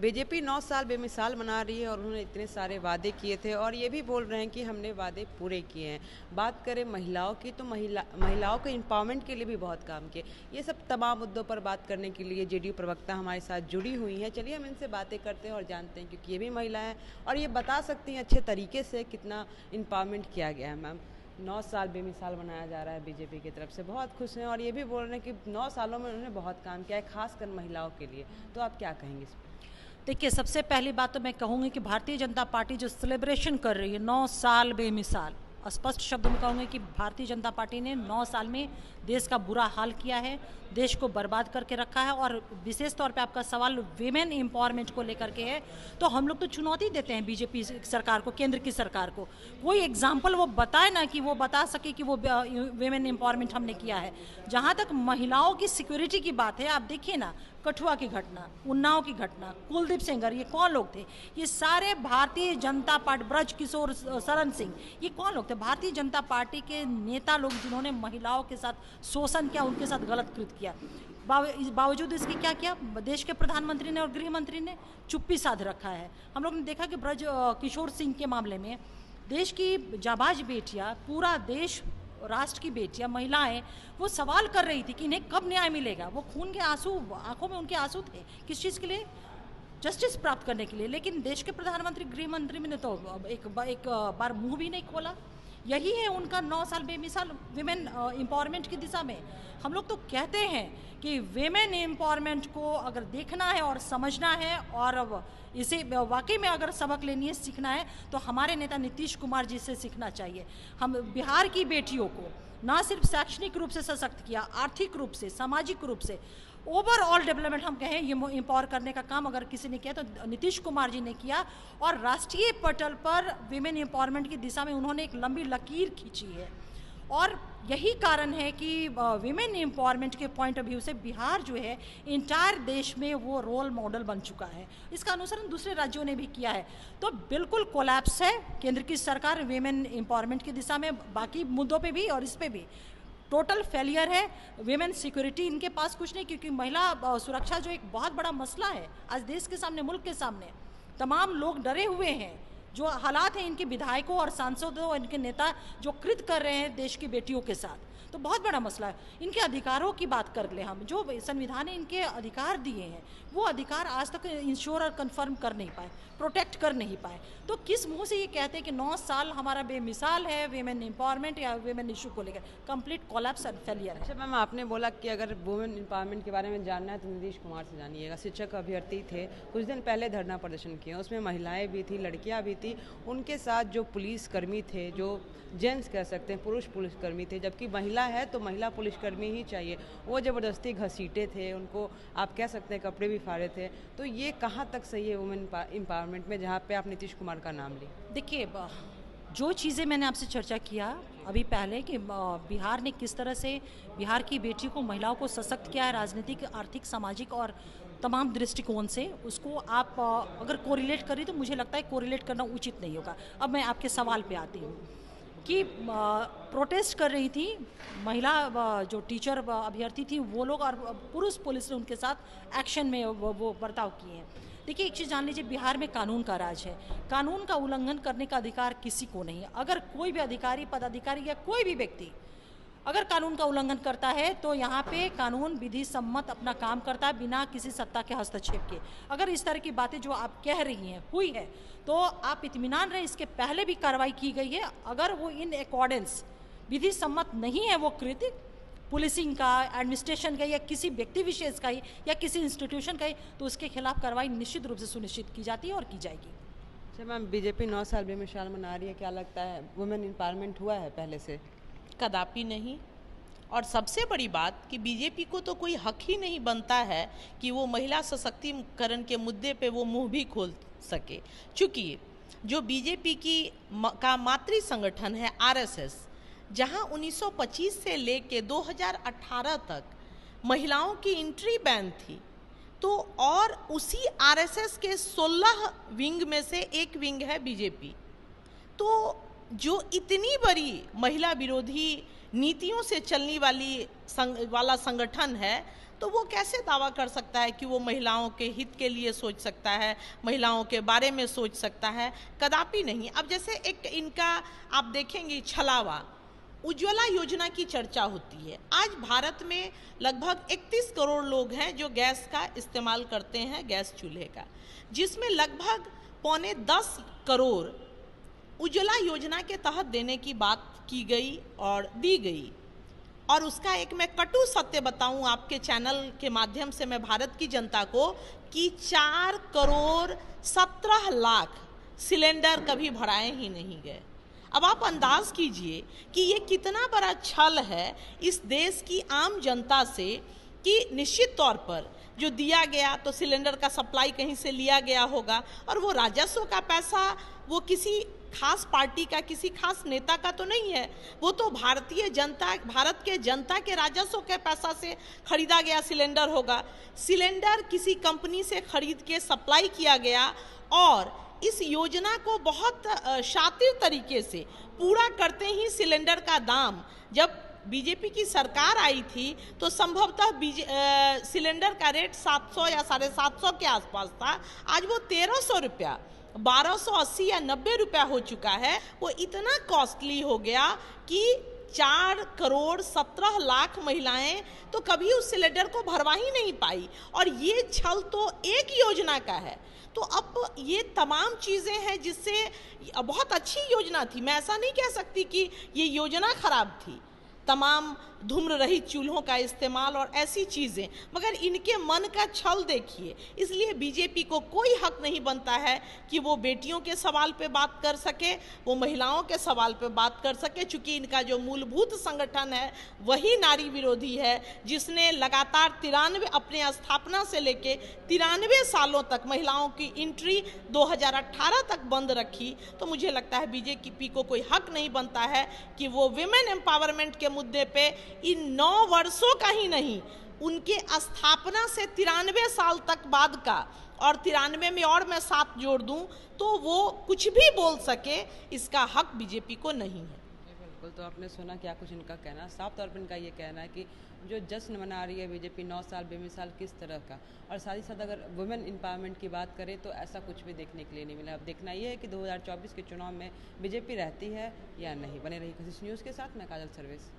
BJP 9 साल बेमिसाल मना रही है और उन्होंने इतने सारे वादे किए थे और ये भी बोल रहे हैं कि हमने वादे पूरे किए हैं। बात करें महिलाओं की तो महिलाओं के एम्पावरमेंट के लिए भी बहुत काम किए। ये सब तमाम मुद्दों पर बात करने के लिए जेडीयू प्रवक्ता हमारे साथ जुड़ी हुई हैं। चलिए हम इनसे बातें करते हैं और जानते हैं, क्योंकि ये भी महिला हैं और ये बता सकती हैं अच्छे तरीके से कितना एम्पावरमेंट किया गया है। मैम, 9 साल बेमिसाल मनाया जा रहा है बीजेपी की तरफ से, बहुत खुश हैं और ये भी बोल रहे हैं कि 9 सालों में उन्होंने बहुत काम किया है, खासकर महिलाओं के लिए। तो आप क्या कहेंगे इस पर? देखिए, सबसे पहली बात तो मैं कहूँगी कि भारतीय जनता पार्टी जो सेलिब्रेशन कर रही है 9 साल बेमिसाल, स्पष्ट शब्दों में कहूँगी कि भारतीय जनता पार्टी ने 9 साल में देश का बुरा हाल किया है, देश को बर्बाद करके रखा है। और विशेष तौर पे आपका सवाल वीमेन एम्पावरमेंट को लेकर के है, तो हम लोग तो चुनौती देते हैं बीजेपी सरकार को, केंद्र की सरकार को। कोई एग्जाम्पल वो बताए ना, कि वो बता सके कि वो वीमेन एम्पावरमेंट हमने किया है। जहाँ तक महिलाओं की सिक्योरिटी की बात है, आप देखिए ना, कठुआ की घटना, उन्नाव की घटना, कुलदीप सेंगर, ये कौन लोग थे? ये सारे भारतीय जनता पार्टी, ब्रज किशोर शरण सिंह, ये कौन लोग थे? भारतीय जनता पार्टी के नेता लोग, जिन्होंने महिलाओं के साथ शोषण किया, उनके साथ गलत कृत्य किया। बावजूद इसके क्या किया? देश के प्रधानमंत्री ने और गृह मंत्री ने चुप्पी साध रखा है। हम लोग ने देखा कि ब्रज किशोर सिंह के मामले में देश की जाबाज बेटियां, पूरा देश, राष्ट्र की बेटियां, महिलाएं, वो सवाल कर रही थी कि इन्हें कब न्याय मिलेगा। वो खून के आंसू, आंखों में उनके आंसू थे, किस चीज़ के लिए? जस्टिस प्राप्त करने के लिए। लेकिन देश के प्रधानमंत्री, गृह मंत्री ने तो एक बार मुंह भी नहीं खोला। यही है उनका 9 साल बेमिसाल विमेन एम्पावरमेंट की दिशा में। हम लोग तो कहते हैं कि विमेन एम्पावरमेंट को अगर देखना है और समझना है और इसे वाकई में अगर सबक लेनी है, सीखना है, तो हमारे नेता नीतीश कुमार जी से सीखना चाहिए। हम बिहार की बेटियों को ना सिर्फ शैक्षणिक रूप से सशक्त किया, आर्थिक रूप से, सामाजिक रूप से, ओवरऑल डेवलपमेंट हम कहें, ये एम्पावर करने का काम अगर किसी ने किया तो नीतीश कुमार जी ने किया। और राष्ट्रीय पटल पर विमेन एम्पावरमेंट की दिशा में उन्होंने एक लंबी लकीर खींची है। और यही कारण है कि विमेन एम्पावरमेंट के पॉइंट ऑफ व्यू से बिहार जो है इंटायर देश में वो रोल मॉडल बन चुका है। इसका अनुसरण दूसरे राज्यों ने भी किया है। तो बिल्कुल कोलैप्स है केंद्र की सरकार विमेन एम्पावरमेंट की दिशा में, बाकी मुद्दों पे भी और इस पे भी टोटल फेलियर है। विमेन सिक्योरिटी इनके पास कुछ नहीं, क्योंकि महिला सुरक्षा जो एक बहुत बड़ा मसला है आज देश के सामने, मुल्क के सामने, तमाम लोग डरे हुए हैं। जो हालात हैं इनके विधायकों और सांसदों और इनके नेता जो कृत्य कर रहे हैं देश की बेटियों के साथ, तो बहुत बड़ा मसला है। इनके अधिकारों की बात कर ले हम, जो संविधान ने इनके अधिकार दिए हैं, वो अधिकार आज तक इंश्योर और कन्फर्म कर नहीं पाए, प्रोटेक्ट कर नहीं पाए। तो किस मुंह से ये कहते हैं कि 9 साल हमारा बेमिसाल है विमेन एम्पावरमेंट या विमेन इशू को लेकर? कंप्लीट कोलैप्स एंड फेलियर है। अच्छा मैम, आपने बोला कि अगर वुमेन एम्पावरमेंट के बारे में जानना है तो नीतीश कुमार से जानिएगा। शिक्षक अभ्यर्थी थे, कुछ दिन पहले धरना प्रदर्शन किया, उसमें महिलाएं भी थी, लड़कियां भी थी, उनके साथ जो पुलिसकर्मी थे, जो जेंट्स कह सकते हैं, पुरुष पुलिसकर्मी थे, जबकि महिला है तो महिला पुलिसकर्मी ही चाहिए, वो ज़बरदस्ती घसीटे थे उनको, आप कह सकते हैं कपड़े भी फाड़े थे। तो ये कहाँ तक सही है वुमेन एम्पावरमेंट में, जहाँ पे आप नीतीश कुमार का नाम लें? देखिए, जो चीज़ें मैंने आपसे चर्चा किया अभी पहले कि बिहार ने किस तरह से बिहार की बेटियों को, महिलाओं को सशक्त किया है राजनीतिक, आर्थिक, सामाजिक और तमाम दृष्टिकोण से, उसको आप अगर कोरिलेट करें तो मुझे लगता है कोरिलेट करना उचित नहीं होगा। अब मैं आपके सवाल पे आती हूँ कि प्रोटेस्ट कर रही थी महिला, जो टीचर अभ्यर्थी थी वो लोग, और पुरुष पुलिस ने उनके साथ एक्शन में वो बर्ताव किए हैं। देखिए, एक चीज़ जान लीजिए, बिहार में कानून का राज है। कानून का उल्लंघन करने का अधिकार किसी को नहीं है। अगर कोई भी अधिकारी, पदाधिकारी या कोई भी व्यक्ति अगर कानून का उल्लंघन करता है तो यहाँ पे कानून विधि सम्मत अपना काम करता है बिना किसी सत्ता के हस्तक्षेप के। अगर इस तरह की बातें जो आप कह रही हैं हुई है तो आप इत्मीनान रहे, इसके पहले भी कार्रवाई की गई है। अगर वो इन अकॉर्डेंस विधि सम्मत नहीं है वो कृत्य, पुलिसिंग का, एडमिनिस्ट्रेशन का या किसी व्यक्ति विशेष का ही या किसी इंस्टीट्यूशन का ही, तो उसके खिलाफ कार्रवाई निश्चित रूप से सुनिश्चित की जाती है और की जाएगी। अच्छा मैम, बीजेपी 9 साल बेमिसाल मना रही है, क्या लगता है वुमेन एम्पावरमेंट हुआ है पहले से? कदापि नहीं। और सबसे बड़ी बात कि बीजेपी को तो कोई हक ही नहीं बनता है कि वो महिला सशक्तिकरण के मुद्दे पे वो मुंह भी खोल सके, क्योंकि जो बीजेपी का मातृ संगठन है आरएसएस, जहां 1925 से लेके 2018 तक महिलाओं की एंट्री बैन थी, तो और उसी आरएसएस के 16 विंग में से एक विंग है बीजेपी। तो जो इतनी बड़ी महिला विरोधी नीतियों से चलने वाला संगठन है, तो वो कैसे दावा कर सकता है कि वो महिलाओं के हित के लिए सोच सकता है, महिलाओं के बारे में सोच सकता है? कदापि नहीं। अब जैसे एक इनका आप देखेंगे छलावा, उज्ज्वला योजना की चर्चा होती है। आज भारत में लगभग 31 करोड़ लोग हैं जो गैस का इस्तेमाल करते हैं, गैस चूल्हे का, जिसमें लगभग 9.25 करोड़ उज्ज्वला योजना के तहत देने की बात की गई और दी गई। और उसका एक मैं कटु सत्य बताऊं आपके चैनल के माध्यम से मैं भारत की जनता को, कि 4 करोड़ 17 लाख सिलेंडर कभी भराए ही नहीं गए। अब आप अंदाज कीजिए कि ये कितना बड़ा छल है इस देश की आम जनता से, कि निश्चित तौर पर जो दिया गया तो सिलेंडर का सप्लाई कहीं से लिया गया होगा, और वो राजस्व का पैसा वो किसी खास पार्टी का, किसी खास नेता का तो नहीं है, वो तो भारतीय जनता, भारत के जनता के राजस्व के पैसा से खरीदा गया सिलेंडर होगा। सिलेंडर किसी कंपनी से खरीद के सप्लाई किया गया, और इस योजना को बहुत शातिर तरीके से पूरा करते ही सिलेंडर का दाम, जब बीजेपी की सरकार आई थी तो संभवतः सिलेंडर का रेट 700 या 750 के आसपास था। आज वो 1300 रुपया, 1280 या 90 रुपया हो चुका है। वो इतना कॉस्टली हो गया कि 4 करोड़ 17 लाख महिलाएं तो कभी उस सिलेंडर को भरवा ही नहीं पाई। और ये छल तो एक योजना का है। तो अब ये तमाम चीज़ें हैं जिससे बहुत अच्छी योजना थी, मैं ऐसा नहीं कह सकती कि ये योजना खराब थी, तमाम धूम्र रहित चूल्हों का इस्तेमाल और ऐसी चीज़ें, मगर इनके मन का छल देखिए। इसलिए बीजेपी को कोई हक नहीं बनता है कि वो बेटियों के सवाल पे बात कर सके, वो महिलाओं के सवाल पे बात कर सके, चूँकि इनका जो मूलभूत संगठन है वही नारी विरोधी है, जिसने लगातार 93 अपने स्थापना से लेके 93 सालों तक महिलाओं की एंट्री 2018 तक बंद रखी। तो मुझे लगता है बीजेपी को कोई हक नहीं बनता है कि वो विमेन एम्पावरमेंट के मुद्दे पे इन 9 वर्षों का ही नहीं, उनके स्थापना से 93 साल तक बाद का, और 93 में और मैं 7 जोड़ दूं तो वो कुछ भी बोल सके, इसका हक बीजेपी को नहीं है। बिल्कुल, तो आपने सुना क्या कुछ इनका कहना। साफ तौर पर इनका ये कहना है कि जो जश्न मना रही है बीजेपी 9 साल बेमिसाल किस तरह का, और साथ ही साथ अगर वुमेन एम्पावरमेंट की बात करें तो ऐसा कुछ भी देखने के लिए नहीं मिला। अब देखना ये है कि 2024 के चुनाव में बीजेपी रहती है या नहीं। बने रही कोशिश न्यूज़ के साथ, मैं काजल सर्वेश।